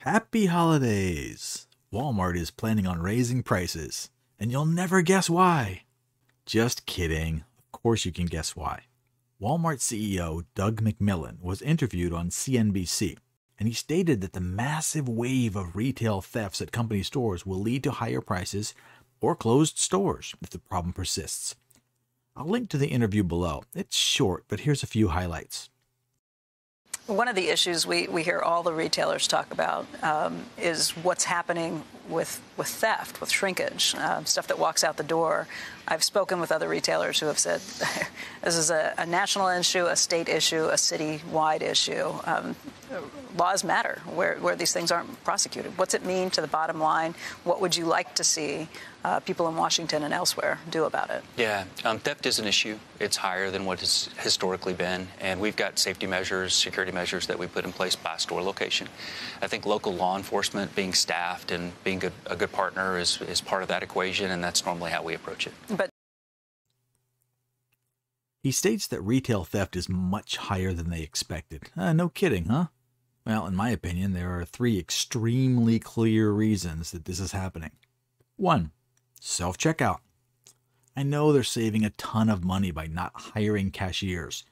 Happy holidays! Walmart is planning on raising prices, and you'll never guess why. Just kidding. Of course you can guess why. Walmart CEO Doug McMillon was interviewed on CNBC, and he stated that the massive wave of retail thefts at company stores will lead to higher prices or closed stores if the problem persists. I'll link to the interview below. It's short, but here's a few highlights. One of the issues we hear all the retailers talk about is what's happening with theft, with shrinkage, stuff that walks out the door. I've spoken with other retailers who have said this is a national issue, a state issue, a city-wide issue. Laws matter where these things aren't prosecuted. What's it mean to the bottom line? What would you like to see people in Washington and elsewhere do about it? Yeah, theft is an issue. It's higher than what it's historically been, and we've got safety measures, security measures that we put in place by store location. I think local law enforcement being staffed and being a good partner is part of that equation, and that's normally how we approach it. But he states that retail theft is much higher than they expected. No kidding, huh? Well, in my opinion, there are three extremely clear reasons that this is happening. 1. Self-checkout. I know they're saving a ton of money by not hiring cashiers.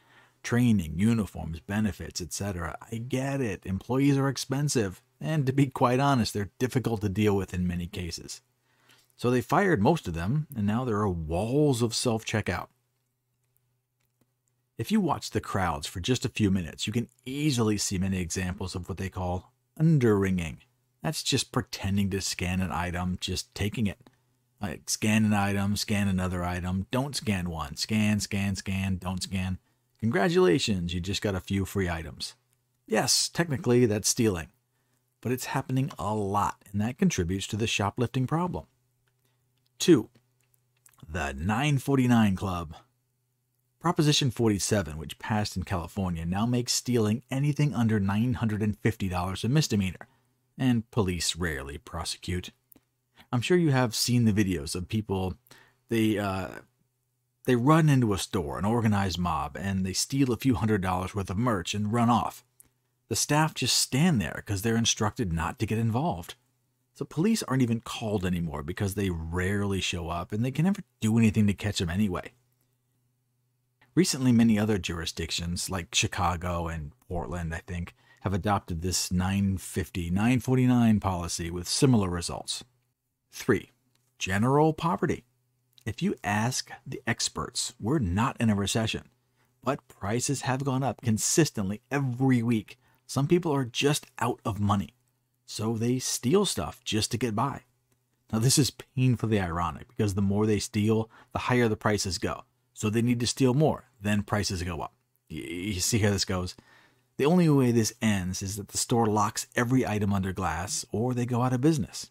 Training, uniforms, benefits, etc. I get it. Employees are expensive, and to be quite honest, they're difficult to deal with in many cases. So they fired most of them, and now there are walls of self-checkout. If you watch the crowds for just a few minutes, you can easily see many examples of what they call underringing. That's just pretending to scan an item, just taking it. Like scan an item, scan another item, don't scan one, scan, scan, scan, don't scan. Congratulations, you just got a few free items. Yes, technically that's stealing, but it's happening a lot, and that contributes to the shoplifting problem. 2. The 949 Club. Proposition 47, which passed in California, now makes stealing anything under $950 a misdemeanor, and police rarely prosecute. I'm sure you have seen the videos of people, they run into a store, an organized mob, and they steal a few $100s worth of merch and run off. The staff just stand there because they're instructed not to get involved. So police aren't even called anymore because they rarely show up and they can never do anything to catch them anyway. Recently, many other jurisdictions, like Chicago and Portland, I think, have adopted this 949 policy with similar results. 3. General poverty. If you ask the experts, we're not in a recession, but prices have gone up consistently every week. Some people are just out of money, so they steal stuff just to get by. Now, this is painfully ironic because the more they steal, the higher the prices go. So they need to steal more, then prices go up. You see how this goes? The only way this ends is that the store locks every item under glass or they go out of business.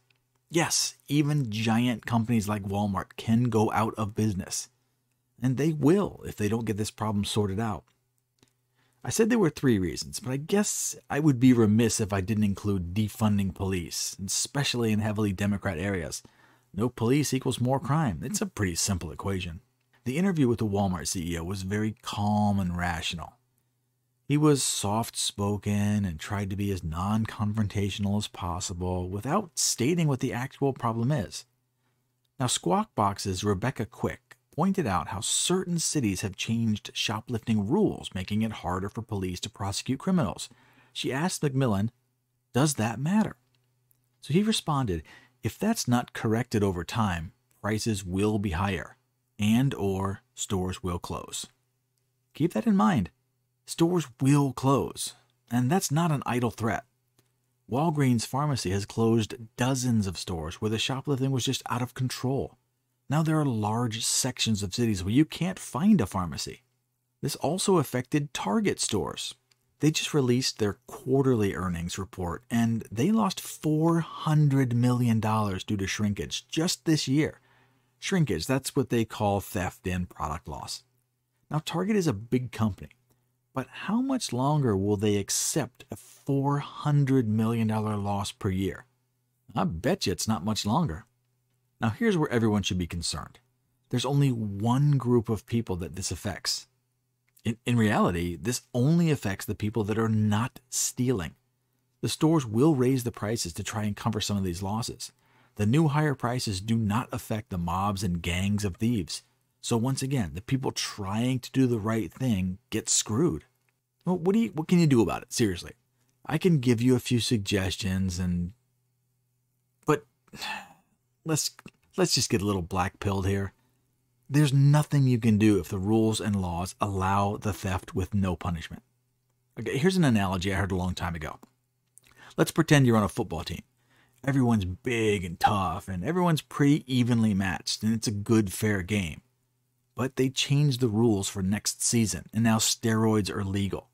Yes, even giant companies like Walmart can go out of business. And they will if they don't get this problem sorted out. I said there were 3 reasons, but I guess I would be remiss if I didn't include defunding police, especially in heavily Democrat areas. No police equals more crime. It's a pretty simple equation. The interview with the Walmart CEO was very calm and rational. He was soft-spoken and tried to be as non-confrontational as possible without stating what the actual problem is. Now, Squawk Box's Rebecca Quick pointed out how certain cities have changed shoplifting rules, making it harder for police to prosecute criminals. She asked McMillon, "Does that matter?" So he responded, "If that's not corrected over time, prices will be higher, and/or stores will close." Keep that in mind. Stores will close, and that's not an idle threat. Walgreens Pharmacy has closed dozens of stores where the shoplifting was just out of control. Now there are large sections of cities where you can't find a pharmacy. This also affected Target stores. They just released their quarterly earnings report, and they lost $400 million due to shrinkage just this year. Shrinkage, that's what they call theft and product loss. Now, Target is a big company, but how much longer will they accept a $400 million loss per year? I bet you it's not much longer. Now, here's where everyone should be concerned. There's only one group of people that this affects. In reality, this only affects the people that are not stealing. The stores will raise the prices to try and cover some of these losses. The new higher prices do not affect the mobs and gangs of thieves. So once again, the people trying to do the right thing get screwed. Well, what can you do about it? Seriously. I can give you a few suggestions but let's just get a little black-pilled here. There's nothing you can do if the rules and laws allow the theft with no punishment. Okay, here's an analogy I heard a long time ago. Let's pretend you're on a football team. Everyone's big and tough, and everyone's pretty evenly matched, and it's a good, fair game. But they changed the rules for next season, and now steroids are legal.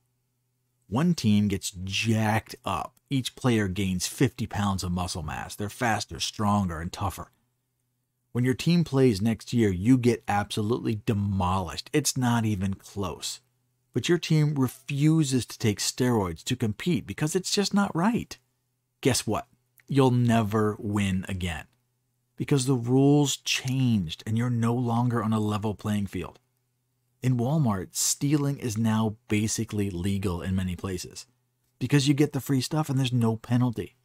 One team gets jacked up. Each player gains 50 pounds of muscle mass. They're faster, stronger, and tougher. When your team plays next year, you get absolutely demolished. It's not even close. But your team refuses to take steroids to compete because it's just not right. Guess what? You'll never win again. Because the rules changed and you're no longer on a level playing field. In Walmart, stealing is now basically legal in many places because you get the free stuff and there's no penalty.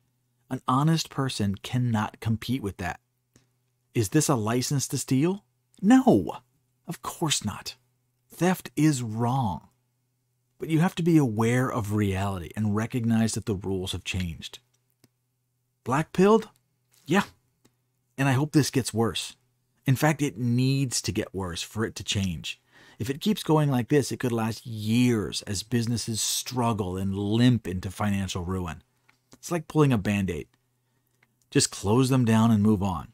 An honest person cannot compete with that. Is this a license to steal? No, of course not. Theft is wrong. But you have to be aware of reality and recognize that the rules have changed. Black-pilled? Yeah. And I hope this gets worse. In fact, it needs to get worse for it to change. If it keeps going like this, it could last years as businesses struggle and limp into financial ruin. It's like pulling a Band-Aid. Just close them down and move on.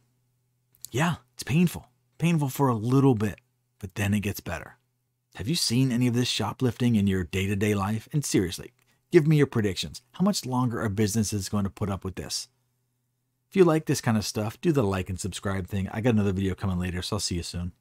Yeah, it's painful. Painful for a little bit, but then it gets better. Have you seen any of this shoplifting in your day-to-day life? And seriously, give me your predictions. How much longer are businesses going to put up with this? If you like this kind of stuff, do the like and subscribe thing. I got another video coming later, so I'll see you soon.